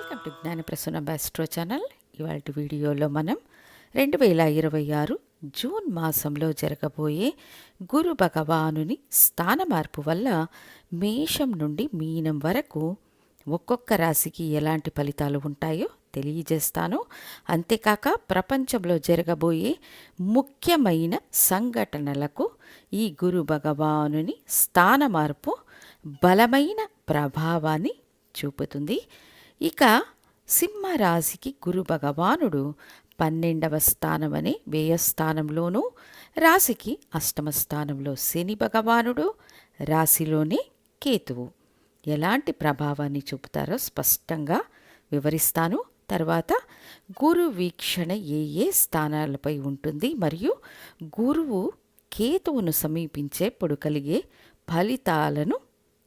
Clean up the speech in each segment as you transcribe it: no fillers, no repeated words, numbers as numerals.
Welcome to Jnanaprasanna astro channel. ఇవాళ వీడియోలో మనం 2026 జూన్ మాసంలో జరగబోయే గురు భగవానుని స్థాన మార్పు వల్ల మేషం నుండి మీనం వరకు ఒక్కొక్క రాశికి ఎలాంటి ఫలితాలు ఉంటాయో తెలియజేస్తాను. అంతేకాక ప్రపంచంలో జరగబోయే ముఖ్యమైన సంఘటనలకు ఈ గురు భగవానుని స్థాన మార్పు బలమైన ప్రభావాన్ని చూపుతుంది. ఇక సింహరాశికి గురు భగవానుడు 12వ స్థానం అనే వ్యయస్థానంలోనూ, రాశికి 8వ స్థానంలో శని భగవానుడు, రాశిలోనే కేతువు ఎలాంటి ప్రభావాన్ని చూపుతారో స్పష్టంగా వివరిస్తాను. తర్వాత గురు వీక్షణ ఏ ఏ స్థానాలపై ఉంటుంది మరియు గురువు కేతువును సమీపించేప్పుడు కలిగే ఫలితాలను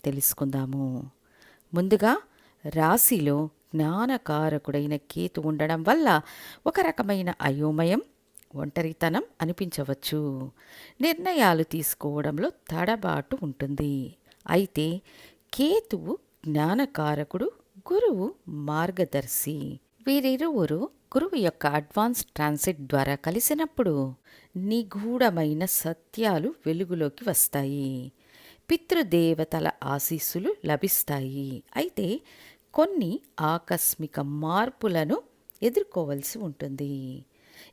తెలుసుకుందాము. ముందుగా రాశిలో జ్ఞానకారకుడైన కేతు ఉండడం వల్ల ఒక రకమైన అయోమయం, ఒంటరితనం అనిపించవచ్చు. నిర్ణయాలు తీసుకోవడంలో తడబాటు ఉంటుంది. అయితే కేతువు జ్ఞానకారకుడు, గురువు మార్గదర్శి. వీరిరువురు గురువు యొక్క అడ్వాన్స్ ట్రాన్సిట్ ద్వారా కలిసినప్పుడు నిగూఢమైన సత్యాలు వెలుగులోకి వస్తాయి. పితృదేవతల ఆశీస్సులు లభిస్తాయి. అయితే కొన్ని ఆకస్మిక మార్పులను ఎదుర్కోవలసి ఉంటుంది.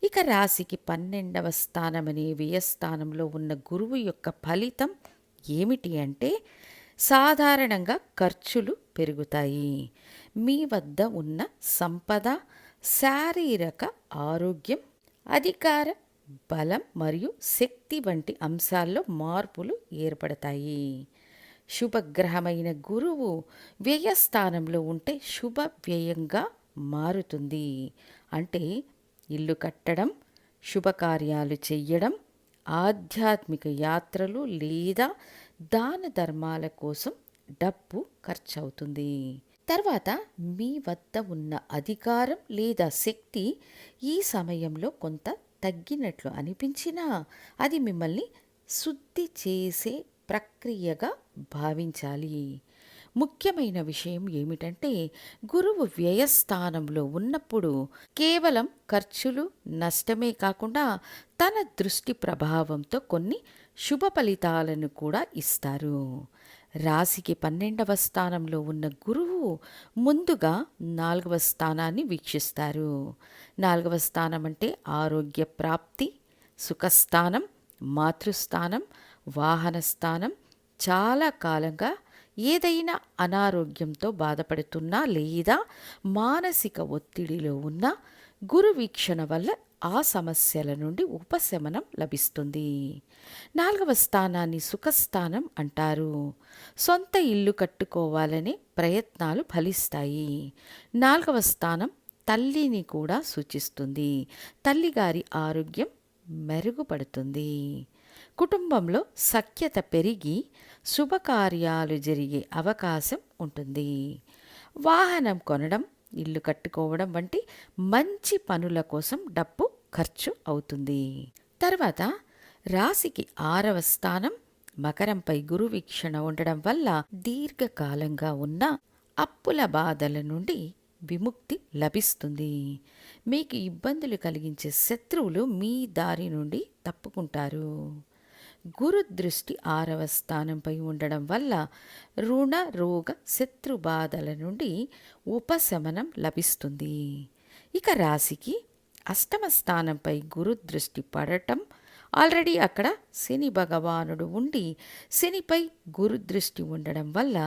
ఇక రాశికి 12వ స్థానమనే వ్యయస్థానంలో ఉన్న గురువు యొక్క ఫలితం ఏమిటి అంటే, సాధారణంగా ఖర్చులు పెరుగుతాయి. మీ వద్ద ఉన్న సంపద, శారీరక ఆరోగ్యం, అధికార బలం మరియు శక్తి వంటి అంశాల్లో మార్పులు ఏర్పడతాయి. శుభగ్రహమైన గురువు వ్యయస్థానంలో ఉంటే శుభ వ్యయంగా మారుతుంది. అంటే ఇల్లు కట్టడం, శుభకార్యాలు చెయ్యడం, ఆధ్యాత్మిక యాత్రలు లేదా దాన ధర్మాల కోసం డబ్బు ఖర్చవుతుంది. తర్వాత మీ వద్ద ఉన్న అధికారం లేదా శక్తి ఈ సమయంలో కొంత తగ్గినట్లు అనిపించినా అది మిమ్మల్ని శుద్ధి చేసే ప్రక్రియగా భావించాలి. ముఖ్యమైన విషయం ఏమిటంటే, గురువు వ్యయస్థానంలో ఉన్నప్పుడు కేవలం ఖర్చులు, నష్టమే కాకుండా తన దృష్టి ప్రభావంతో కొన్ని శుభ ఫలితాలను కూడా ఇస్తారు. రాశికి 12వ స్థానంలో ఉన్న గురువు ముందుగా 4వ స్థానాన్ని వీక్షిస్తారు. 4వ స్థానం అంటే ఆరోగ్య ప్రాప్తి, సుఖస్థానం, మాతృస్థానం, వాహన స్థానం. చాలా కాలంగా ఏదైనా అనారోగ్యంతో బాధపడుతున్నా లేదా మానసిక ఒత్తిడిలో ఉన్న గురు వీక్షణ వల్ల ఆ సమస్యల నుండి ఉపశమనం లభిస్తుంది. 4వ స్థానాన్ని సుఖస్థానం అంటారు. సొంత ఇల్లు కట్టుకోవాలనే ప్రయత్నాలు ఫలిస్తాయి. 4వ స్థానం తల్లిని కూడా సూచిస్తుంది. తల్లిగారి ఆరోగ్యం మెరుగుపడుతుంది. కుటుంబంలో సఖ్యత పెరిగి శుభకార్యాలు జరిగే అవకాశం ఉంటుంది. వాహనం కొనడం, ఇల్లు కట్టుకోవడం వంటి మంచి పనుల కోసం డబ్బు ఖర్చు అవుతుంది. తర్వాత రాశికి 6వ స్థానం మకరంపై గురు వీక్షణ ఉండడం వల్ల దీర్ఘకాలంగా ఉన్న అప్పుల బాధల నుండి విముక్తి లభిస్తుంది. మీకు ఇబ్బందులు కలిగించే శత్రువులు మీ దారి నుండి తప్పుకుంటారు. గురు దృష్టి 6వ స్థానంపై ఉండడం వల్ల రుణ, రోగ, శత్రు బాధల నుండి ఉపశమనం లభిస్తుంది. ఇక రాశికి 8వ స్థానంపై గురు దృష్టి పడటం, ఆల్రెడీ అక్కడ శని భగవానుడు ఉండి శనిపై గురు దృష్టి ఉండడం వల్ల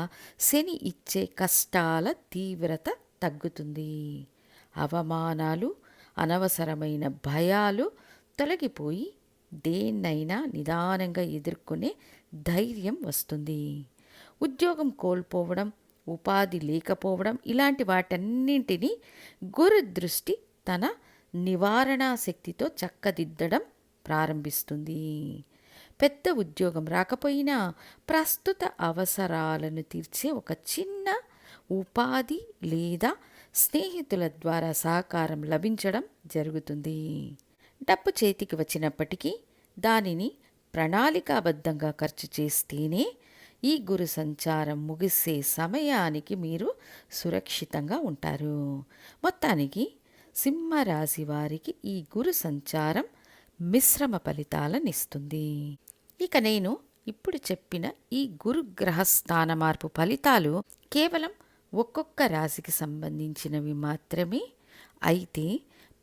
శని ఇచ్చే కష్టాల తీవ్రత తగ్గుతుంది. అవమానాలు, అనవసరమైన భయాలు తొలగిపోయి దేన్నైనా నిదానంగా ఎదుర్కొనే ధైర్యం వస్తుంది. ఉద్యోగం కోల్పోవడం, ఉపాధి లేకపోవడం ఇలాంటి వాటన్నింటినీ గురు దృష్టి తన నివారణా శక్తితో చక్కదిద్దడం ప్రారంభిస్తుంది. పెద్ద ఉద్యోగం రాకపోయినా ప్రస్తుత అవసరాలను తీర్చే ఒక చిన్న ఉపాధి లేదా స్నేహితుల ద్వారా సహకారం లభించడం జరుగుతుంది. డబ్బు చేతికి వచ్చినప్పటికీ దానిని ప్రణాళికాబద్ధంగా ఖర్చు చేస్తేనే ఈ గురు సంచారం ముగిసే సమయానికి మీరు సురక్షితంగా ఉంటారు. మొత్తానికి సింహరాశి వారికి ఈ గురు సంచారం మిశ్రమ ఫలితాలనిస్తుంది. ఇక నేను ఇప్పుడు చెప్పిన ఈ గురుగ్రహ స్థాన మార్పు ఫలితాలు కేవలం ఒక్కొక్క రాశికి సంబంధించినవి మాత్రమే. అయితే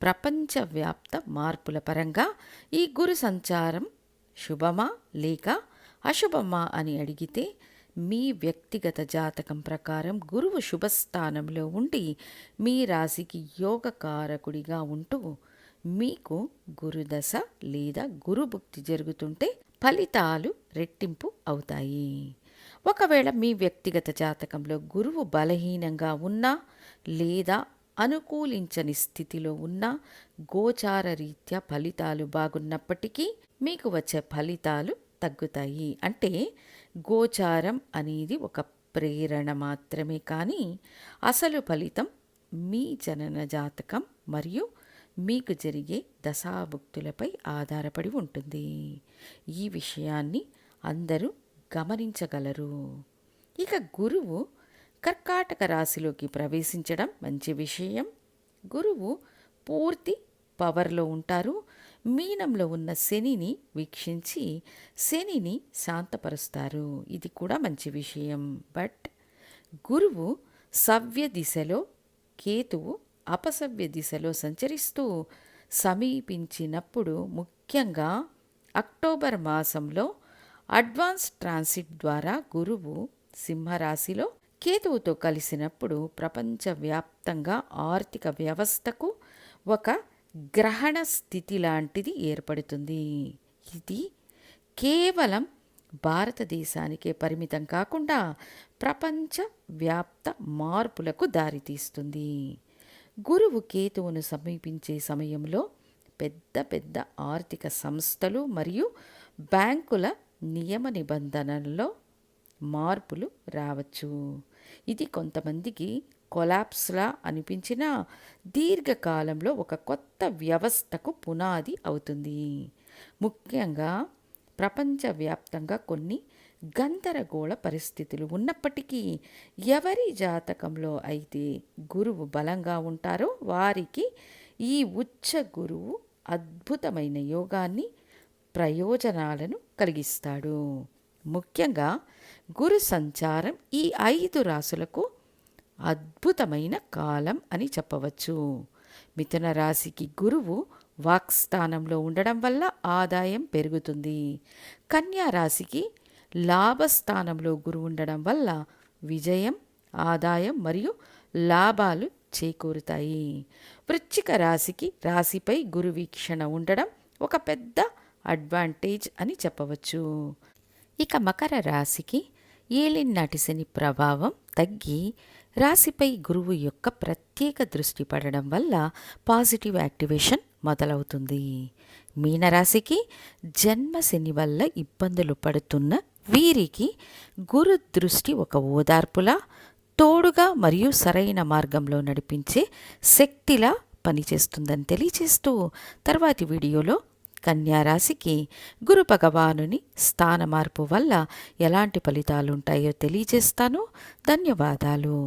ప్రపంచవ్యాప్త మార్పుల పరంగా ఈ గురు సంచారం శుభమా లేక అశుభమా అని అడిగితే మీ వ్యక్తిగత జాతకం ప్రకారం గురువు శుభస్థానంలో ఉండి మీ రాశికి యోగకారకుడిగా ఉంటూ మీకు గురుదశ లేదా గురుభుక్తి జరుగుతుంటే ఫలితాలు రెట్టింపు అవుతాయి. ఒకవేళ మీ వ్యక్తిగత జాతకంలో గురువు బలహీనంగా ఉన్నా లేదా అనుకూలించని స్థితిలో ఉన్న గోచార రీత్యా ఫలితాలు బాగున్నప్పటికీ మీకు వచ్చే ఫలితాలు తగ్గుతాయి. అంటే గోచారం అనేది ఒక ప్రేరణ మాత్రమే, కానీ అసలు ఫలితం మీ జనన జాతకం మరియు మీకు జరిగే దశాభుక్తులపై ఆధారపడి ఉంటుంది. ఈ విషయాన్ని అందరూ గమనించగలరు. ఇక గురువు కర్కాటక రాశిలోకి ప్రవేశించడం మంచి విషయం. గురువు పూర్తి పవర్లో ఉంటారు. మీనంలో ఉన్న శనిని వీక్షించి శనిని శాంతపరుస్తారు. ఇది కూడా మంచి విషయం. బట్ గురువు సవ్య దిశలో, కేతువు అపసవ్య దిశలో సంచరిస్తూ సమీపించినప్పుడు, ముఖ్యంగా అక్టోబర్ మాసంలో అడ్వాన్స్ ట్రాన్సిట్ ద్వారా గురువు సింహరాశిలో కేతువుతో కలిసినప్పుడు ప్రపంచవ్యాప్తంగా ఆర్థిక వ్యవస్థకు ఒక గ్రహణ స్థితి లాంటిది ఏర్పడుతుంది. ఇది కేవలం భారతదేశానికే పరిమితం కాకుండా ప్రపంచవ్యాప్త మార్పులకు దారితీస్తుంది. గురువు కేతువును సమీపించే సమయంలో పెద్ద పెద్ద ఆర్థిక సంస్థలు మరియు బ్యాంకుల నియమ నిబంధనల్లో మార్పులు రావచ్చు. ఇది కొంతమందికి కొలాప్స్లా అనిపించినా దీర్ఘకాలంలో ఒక కొత్త వ్యవస్థకు పునాది అవుతుంది. ముఖ్యంగా ప్రపంచవ్యాప్తంగా కొన్ని గందరగోళ పరిస్థితులు ఉన్నప్పటికీ ఎవరి జాతకంలో అయితే గురువు బలంగా ఉంటారో వారికి ఈ ఉచ్చ గురువు అద్భుతమైన యోగాన్ని, ప్రయోజనాలను కలిగిస్తాడు. ముఖ్యంగా గురు సంచారం ఈ 5 రాశులకు అద్భుతమైన కాలం అని చెప్పవచ్చు. మిథున రాశికి గురువు వాక్స్థానంలో ఉండడం వల్ల ఆదాయం పెరుగుతుంది. కన్యా రాశికి లాభస్థానంలో గురువు ఉండడం వల్ల విజయం, ఆదాయం మరియు లాభాలు చేకూరుతాయి. వృశ్చిక రాశికి రాశిపై గురు వీక్షణ ఉండడం ఒక పెద్ద అడ్వాంటేజ్ అని చెప్పవచ్చు. ఇక మకర రాశికి ఏలినాటి శని ప్రభావం తగ్గి రాశిపై గురువు యొక్క ప్రత్యేక దృష్టి పడడం వల్ల పాజిటివ్ యాక్టివేషన్ మొదలవుతుంది. మీనరాశికి జన్మ శని వల్ల ఇబ్బందులు పడుతున్న వీరికి గురు దృష్టి ఒక ఓదార్పులా, తోడుగా మరియు సరైన మార్గంలో నడిపించే శక్తిలా పనిచేస్తుందని తెలియచేస్తూ తర్వాతి వీడియోలో కన్యారాశికి గురు భగవానుని స్థాన మార్పు వల్ల ఎలాంటి ఫలితాలుంటాయో తెలియజేస్తాను. ధన్యవాదాలు.